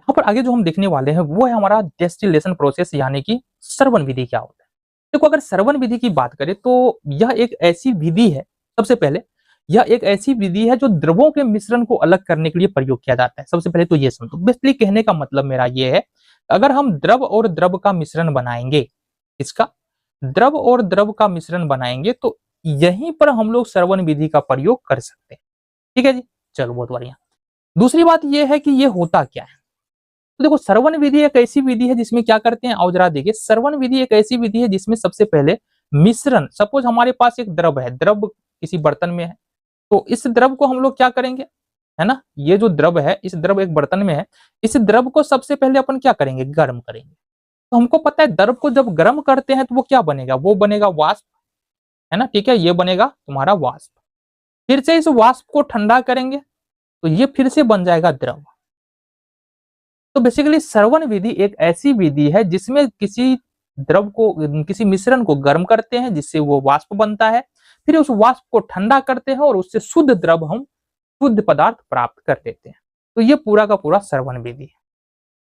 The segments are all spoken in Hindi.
यहाँ पर आगे जो हम देखने वाले हैं वो है हमारा डिस्टिलेशन प्रोसेस, यानी कि श्रवण विधि क्या होता है। देखो, अगर श्रवण विधि की बात करें तो यह एक ऐसी विधि है, सबसे पहले यह एक ऐसी विधि है जो द्रवों के मिश्रण को अलग करने के लिए प्रयोग किया जाता है। सबसे पहले तो ये समझो, बेसिकली कहने का मतलब मेरा ये है, अगर हम द्रव और द्रव का मिश्रण बनाएंगे, इसका द्रव और द्रव का मिश्रण बनाएंगे तो यहीं पर हम लोग श्रवण विधि का प्रयोग कर सकते हैं। ठीक है जी, चलो बहुत बढ़िया। दूसरी बात यह है कि ये होता क्या है। तो देखो, श्रवण विधि एक ऐसी विधि है जिसमें क्या करते हैं, आओ जरा देखिए। श्रवण विधि एक ऐसी विधि है जिसमें सबसे पहले मिश्रण, सपोज हमारे पास एक द्रव है, द्रव किसी बर्तन में है, तो इस द्रव को हम लोग क्या करेंगे, है ना, ये जो द्रव है, इस द्रव एक बर्तन में है, इस द्रव को सबसे पहले अपन क्या करेंगे, गर्म करेंगे। तो हमको पता है द्रव को जब गर्म करते हैं तो वो क्या बनेगा, वो बनेगा वाष्प, है ना, ठीक है, ये बनेगा तुम्हारा वाष्प। फिर से इस वाष्प को ठंडा करेंगे तो ये फिर से बन जाएगा द्रव। तो बेसिकली श्रवण विधि एक ऐसी विधि है जिसमें किसी द्रव को, किसी मिश्रण को गर्म करते हैं जिससे वो वाष्प बनता है, फिर उस वाष्प को ठंडा करते हैं और उससे शुद्ध द्रव, हम शुद्ध पदार्थ प्राप्त कर लेते हैं। तो ये पूरा का पूरा श्रवण विधि है।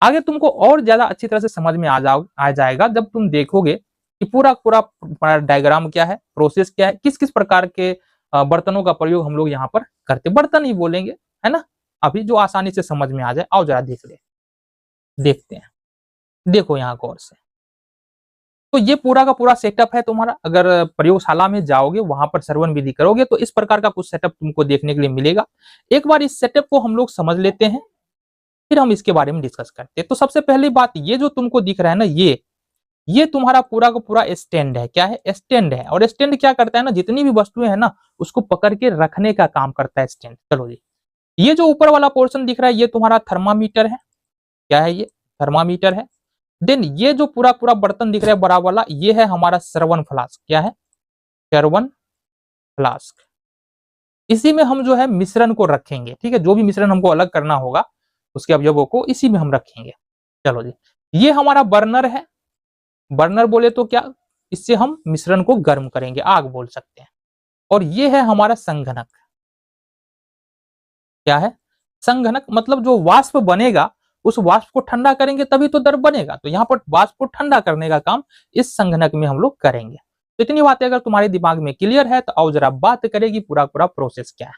आगे तुमको और ज्यादा अच्छी तरह से समझ में आ जाएगा जब तुम देखोगे कि पूरा पूरा डायग्राम क्या है, प्रोसेस क्या है, किस किस प्रकार के बर्तनों का प्रयोग हम लोग यहाँ पर करते, बर्तन ही बोलेंगे, है ना, अभी जो आसानी से समझ में आ जाए। आओ जरा देखते हैं, देखो यहाँ गौर से। तो ये पूरा का पूरा सेटअप है तुम्हारा, अगर प्रयोगशाला में जाओगे वहां पर श्रवण विधि करोगे तो इस प्रकार का कुछ सेटअप तुमको देखने के लिए मिलेगा। एक बार इस सेटअप को हम लोग समझ लेते हैं, फिर हम इसके बारे में डिस्कस करते हैं। तो सबसे पहली बात, ये जो तुमको दिख रहा है ना, ये तुम्हारा पूरा का पूरा स्टैंड है। क्या है, स्टैंड है। और स्टैंड क्या करता है ना, जितनी भी वस्तुएं है ना उसको पकड़ के रखने का काम करता है स्टैंड। चलो जी, ये जो ऊपर वाला पोर्शन दिख रहा है ये तुम्हारा थर्मामीटर है। क्या है, ये थर्मामीटर है। देन ये जो पूरा पूरा बर्तन दिख रहा है बड़ा वाला, ये है हमारा श्रवण फ्लास्क। क्या है, श्रवण फ्लास्क। इसी में हम जो है मिश्रण को रखेंगे। ठीक है, जो भी मिश्रण हमको अलग करना होगा उसके अवयवों को इसी में हम रखेंगे। चलो जी, ये हमारा बर्नर है। बर्नर बोले तो क्या, इससे हम मिश्रण को गर्म करेंगे, आग बोल सकते हैं। और ये है हमारा संघनक। क्या है, संघनक, मतलब जो वाष्प बनेगा उस वाष्प को ठंडा करेंगे तभी तो द्रव बनेगा। तो यहाँ पर वाष्प को ठंडा करने का काम इस संघनक में हम लोग करेंगे। तो इतनी बातें अगर तुम्हारे दिमाग में क्लियर है तो आओ जरा बात करेगी पूरा पूरा प्रोसेस क्या है।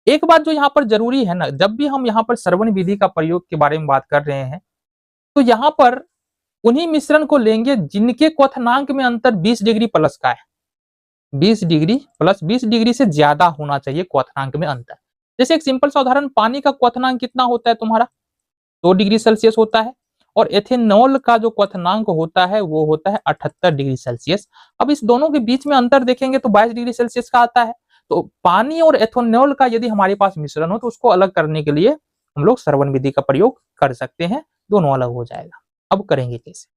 एक बात जो यहाँ पर जरूरी है ना, जब भी हम यहाँ पर श्रवण विधि का प्रयोग के बारे में बात कर रहे हैं तो यहाँ पर उन्हीं मिश्रण को लेंगे जिनके क्वथनांक में अंतर 20 डिग्री प्लस का है। 20 डिग्री प्लस 20 डिग्री से ज्यादा होना चाहिए क्वथनांक में अंतर। जैसे एक सिंपल सा उदाहरण, पानी का क्वथनांक कितना होता है तुम्हारा, 2 डिग्री सेल्सियस होता है। और एथेनॉल का जो क्वथनांक होता है वो होता है 78 डिग्री सेल्सियस। अब इस दोनों के बीच में अंतर देखेंगे तो 22 डिग्री सेल्सियस का आता है। तो पानी और एथेनॉल का यदि हमारे पास मिश्रण हो तो उसको अलग करने के लिए हम लोग श्रवण विधि का प्रयोग कर सकते हैं, दोनों अलग हो जाएगा। अब करेंगे कैसे,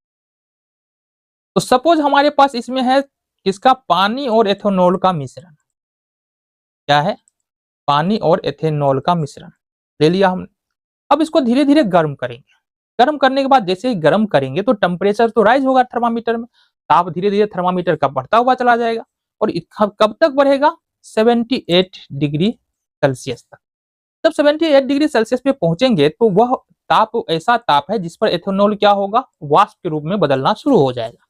तो सपोज हमारे पास इसमें है किसका, पानी और एथेनॉल का मिश्रण। क्या है, पानी और एथेनॉल का मिश्रण ले लिया हमने। अब इसको धीरे धीरे गर्म करेंगे। गर्म करने के बाद जैसे ही गर्म करेंगे तो टेम्परेचर तो राइज होगा थर्मामीटर में, ताप धीरे धीरे थर्मामीटर का बढ़ता हुआ चला जाएगा। और कब तक बढ़ेगा, 78 डिग्री सेल्सियस तक। जब 78 डिग्री सेल्सियस पे पहुंचेंगे तो वह ताप ऐसा ताप है जिस पर एथेनॉल क्या होगा, वाष्प के रूप में बदलना शुरू हो जाएगा।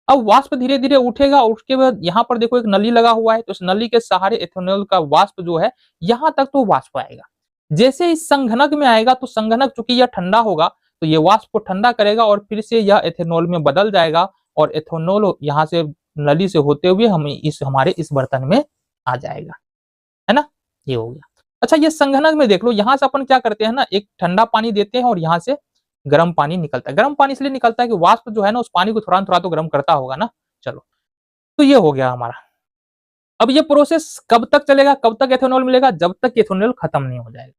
अब वाष्प धीरे धीरे उठेगा, उसके बाद यहाँ पर देखो एक नली लगा हुआ है, तो इस नली के सहारे एथेनॉल का वाष्प जो है यहाँ तक तो वाष्प आएगा। जैसे इस संघनक में आएगा तो संघनक चूंकि यह ठंडा होगा तो ये वाष्प को ठंडा करेगा और फिर से यह एथेनॉल में बदल जाएगा। और एथेनॉल यहाँ से नली से होते हुए हमें हमारे इस बर्तन में आ जाएगा, है ना, ये हो गया। अच्छा, ये संघनक में देख लो, यहाँ से अपन क्या करते हैं ना, एक ठंडा पानी देते हैं और यहाँ से गर्म पानी निकलता है। गर्म पानी इसलिए निकलता है कि वाष्प जो है ना उस पानी को थोड़ा तो गर्म करता होगा ना। चलो, तो ये हो गया हमारा। अब ये प्रोसेस कब तक चलेगा, कब तक एथेनॉल मिलेगा, जब तक एथेनॉल खत्म नहीं हो जाएगा।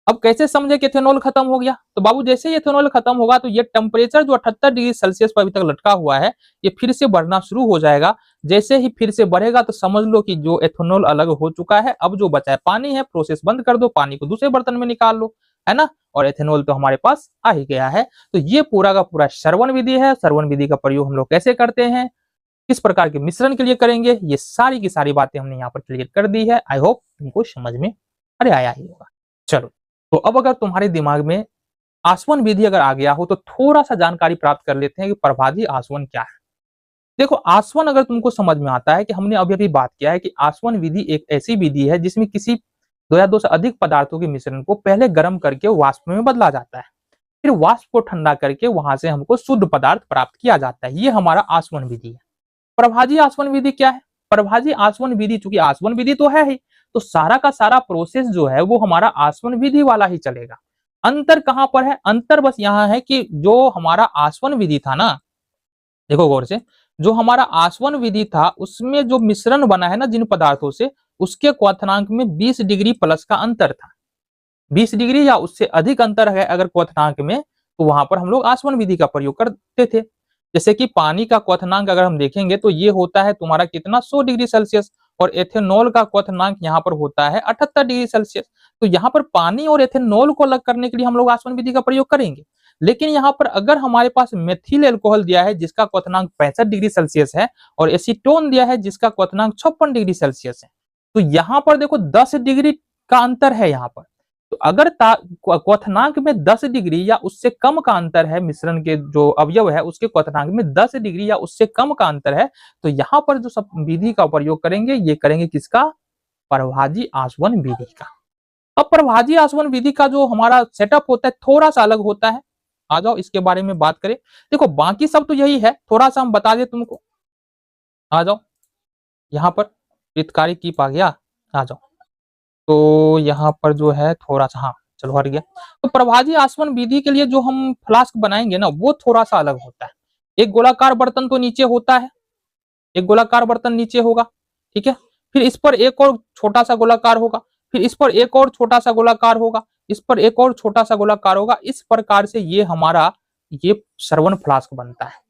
अब कैसे समझे कि एथेनॉल खत्म हो गया, तो बाबू जैसे ही एथेनॉल खत्म होगा तो ये टेम्परेचर जो 78 डिग्री सेल्सियस पर अभी तक लटका हुआ है ये फिर से बढ़ना शुरू हो जाएगा। जैसे ही फिर से बढ़ेगा तो समझ लो कि जो एथेनॉल अलग हो चुका है, अब जो बचा है पानी है, प्रोसेस बंद कर दो, पानी को दूसरे बर्तन में निकाल लो, है ना, और एथेनॉल तो हमारे पास आ ही गया है। तो ये पूरा का पूरा श्रवण विधि है। श्रवण विधि का प्रयोग हम लोग कैसे करते हैं, किस प्रकार के मिश्रण के लिए करेंगे, ये सारी की सारी बातें हमने यहाँ पर क्लियर कर दी है। आई होप तुमको समझ में अरे आया ही होगा। चलो, तो अब अगर तुम्हारे दिमाग में आसवन विधि अगर आ गया हो तो थोड़ा सा जानकारी प्राप्त कर लेते हैं कि प्रभाजी आसवन क्या है। देखो, आसवन अगर तुमको समझ में आता है कि हमने अभी अभी बात किया है कि आसवन विधि एक ऐसी विधि है जिसमें किसी दो या दो से अधिक पदार्थों के मिश्रण को पहले गर्म करके वाष्प में बदला जाता है, फिर वाष्प को ठंडा करके वहां से हमको शुद्ध पदार्थ प्राप्त किया जाता है। ये हमारा आसवन विधि है। प्रभाजी आसवन विधि क्या है? प्रभाजी आसवन विधि, चूंकि आसवन विधि तो है ही, तो सारा का सारा प्रोसेस जो है वो हमारा आसवन विधि वाला ही चलेगा। अंतर कहां पर है? अंतर बस यहाँ है कि जो हमारा आसवन विधि था ना, देखो गौर से, जो हमारा आसवन विधि था उसमें जो मिश्रण बना है ना जिन पदार्थों से, उसके क्वथनांक में 20 डिग्री प्लस का अंतर था। 20 डिग्री या उससे अधिक अंतर है अगर क्वथनांक में, तो वहां पर हम लोग आसवन विधि का प्रयोग करते थे। जैसे कि पानी का क्वथनांक अगर हम देखेंगे तो ये होता है तुम्हारा कितना, 100 डिग्री सेल्सियस, और एथेनॉल का क्वथनांक यहाँ पर होता है 78 डिग्री सेल्सियस। तो यहाँ पर पानी और एथेनॉल को अलग करने के लिए हम लोग आसवन विधि का प्रयोग करेंगे। लेकिन यहाँ पर अगर हमारे पास मेथिल एल्कोहल दिया है जिसका क्वथनांक 65 डिग्री सेल्सियस है, और एसीटोन दिया है जिसका क्वथनांक 56 डिग्री सेल्सियस है, तो यहाँ पर देखो 10 डिग्री का अंतर है यहाँ पर। तो अगर क्वथनांक में 10 डिग्री या उससे कम का अंतर है, मिश्रण के जो अवयव है उसके क्वथनांक में 10 डिग्री या उससे कम का अंतर है, तो यहाँ पर जो सब विधि का प्रयोग करेंगे ये करेंगे किसका? प्रभाजी आसवन विधि का। अब प्रभाजी आसवन विधि का जो हमारा सेटअप होता है थोड़ा सा अलग होता है। आ जाओ इसके बारे में बात करें। देखो बाकी सब तो यही है, थोड़ा सा हम बता दे तुमको। आ जाओ यहाँ पर हितकारी की पा गया, आ जाओ। तो यहाँ पर जो है थोड़ा सा, हाँ चलो हट गया। तो प्रभाजी आसवन विधि के लिए जो हम फ्लास्क बनाएंगे ना वो थोड़ा सा अलग होता है। एक गोलाकार बर्तन तो नीचे होता है, एक गोलाकार बर्तन नीचे होगा, ठीक है। फिर इस पर एक और छोटा सा गोलाकार होगा, फिर इस पर एक और छोटा सा गोलाकार होगा, इस पर एक और छोटा सा गोलाकार होगा। इस प्रकार से ये हमारा ये श्रवण फ्लास्क बनता है,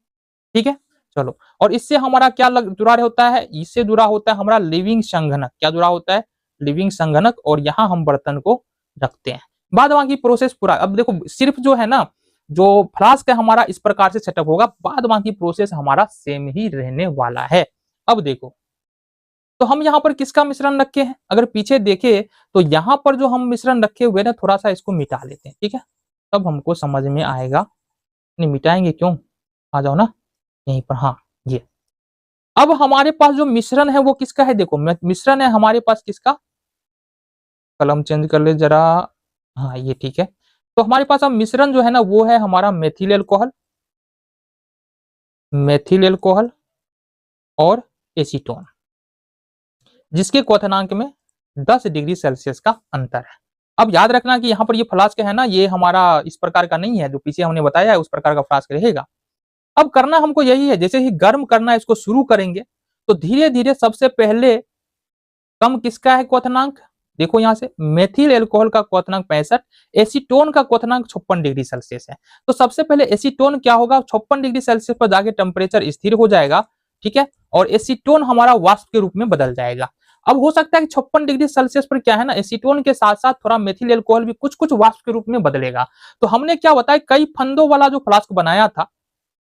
ठीक है। चलो, और इससे हमारा क्या जुड़ा होता है? इससे जुड़ा होता है हमारा लिविंग संघनक। क्या जुड़ा होता है? लिविंग संघनक। और यहाँ हम बर्तन को रखते हैं। बाद बाकी प्रोसेस पूरा, अब देखो सिर्फ जो है ना, जो फ्लास्क है हमारा इस प्रकार से सेटअप होगा, बाद बाकी प्रोसेस हमारा सेम ही रहने वाला है। अब देखो, तो हम यहाँ पर किसका मिश्रण रखे हैं? अगर पीछे देखे तो यहाँ पर जो हम मिश्रण रखे हुए ना, थोड़ा सा इसको मिटा लेते हैं, ठीक है, तब हमको समझ में आएगा। नहीं मिटाएंगे क्यों, आ जाओ ना यहीं पर। हाँ ये, अब हमारे पास जो मिश्रण है वो किसका है? देखो मिश्रण है हमारे पास किसका, कलम चेंज कर ले जरा, हाँ ये ठीक है। तो हमारे पास अब मिश्रण जो है ना वो है हमारा मेथिल एल्कोहल, मेथिल एल्कोहल और एसीटोन, जिसके क्वथनांक में 10 डिग्री सेल्सियस का अंतर है। अब याद रखना कि यहाँ पर ये फ्लास्क है ना, ये हमारा इस प्रकार का नहीं है, जो पीछे हमने बताया है उस प्रकार का फ्लास्क रहेगा। अब करना हमको यही है, जैसे ही गर्म करना इसको शुरू करेंगे तो धीरे धीरे सबसे पहले कम किसका है क्वथनांक? देखो यहाँ से मेथिल एल्कोहल का क्वथनांक 65, एसीटोन का क्वथनांक 56 डिग्री सेल्सियस है। तो सबसे पहले एसीटोन क्या होगा, 56 डिग्री सेल्सियस पर जाके टेम्परेचर स्थिर हो जाएगा, ठीक है, और एसीटोन हमारा वाष्प के रूप में बदल जाएगा। अब हो सकता है कि 56 डिग्री सेल्सियस पर क्या है ना, एसीटोन के साथ साथ थोड़ा मेथिल एल्कोहल भी कुछ कुछ वाष्प के रूप में बदलेगा। तो हमने क्या बताया, कई फंदों वाला जो फ्लास्क बनाया था,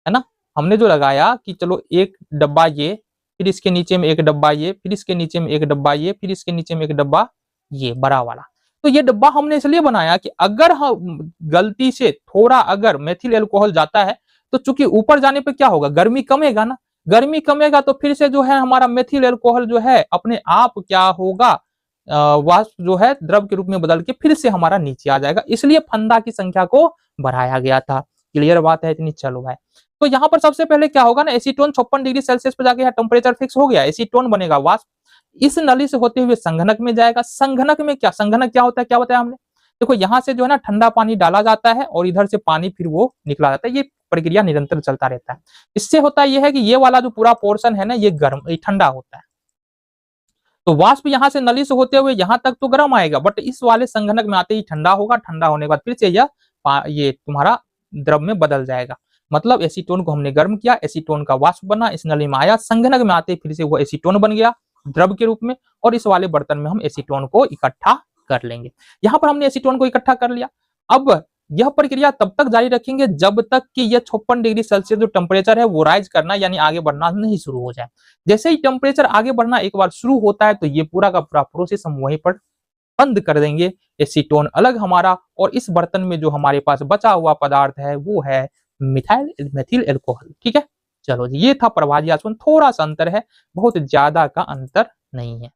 है ना, हमने जो लगाया कि चलो एक डब्बा ये, फिर इसके नीचे में एक डब्बा ये, फिर इसके नीचे में एक डब्बा ये, फिर इसके नीचे में एक डब्बा ये बड़ा वाला। तो ये डब्बा हमने इसलिए बनाया कि अगर हम गलती से थोड़ा अगर मेथिल एल्कोहल जाता है तो चूंकि ऊपर जाने पे क्या होगा, गर्मी कमेगा ना, गर्मी कमेगा तो फिर से जो है हमारा मेथिल एल्कोहल जो है अपने आप क्या होगा, वाष्प जो है द्रव के रूप में बदल के फिर से हमारा नीचे आ जाएगा। इसलिए फंदा की संख्या को बढ़ाया गया था। क्लियर बात है इतनी? चलो भाई, तो यहाँ पर सबसे पहले क्या होगा ना, एसीटोन 56 डिग्री सेल्सियस पर जाके टेम्परेचर फिक्स हो गया, एसीटोन बनेगा वाष्प, इस नली से होते हुए संघनक में जाएगा। संघनक में क्या, संघनक क्या होता है, क्या बताया हमने? देखो यहाँ से जो है ना ठंडा पानी डाला जाता है और इधर से पानी फिर वो निकला जाता है, ये प्रक्रिया निरंतर चलता रहता है। इससे होता यह है कि ये वाला जो पूरा पोर्शन है ना ये गर्म, ये ठंडा होता है। तो वाष्प यहाँ से नली से होते हुए यहाँ तक तो गर्म आएगा, बट इस वाले संघनक में आते ही ठंडा होगा, ठंडा होने के बाद फिर से ये तुम्हारा द्रव में बदल जाएगा। मतलब एसीटोन को हमने गर्म किया, एसीटोन का वाष्प बना, इस नली में आया, संघनक में आते फिर से वो एसीटोन बन गया द्रव के रूप में, और इस वाले बर्तन में हम एसीटोन को इकट्ठा कर लेंगे। यहाँ पर हमने एसीटोन को इकट्ठा कर लिया। अब यह प्रक्रिया तब तक जारी रखेंगे जब तक कि यह 56 डिग्री सेल्सियस जो टेम्परेचर है वो राइज करना यानी आगे बढ़ना नहीं शुरू हो जाए। जैसे ही टेम्परेचर आगे बढ़ना एक बार शुरू होता है तो ये पूरा का पूरा प्रोसेस हम वहीं पर बंद कर देंगे। एसीटोन अलग हमारा, और इस बर्तन में जो हमारे पास बचा हुआ पदार्थ है वो है मेथिल एल्कोहल। ठीक है, चलो जी, ये था प्रभाज्य आचमन। थोड़ा सा अंतर है, बहुत ज्यादा का अंतर नहीं है।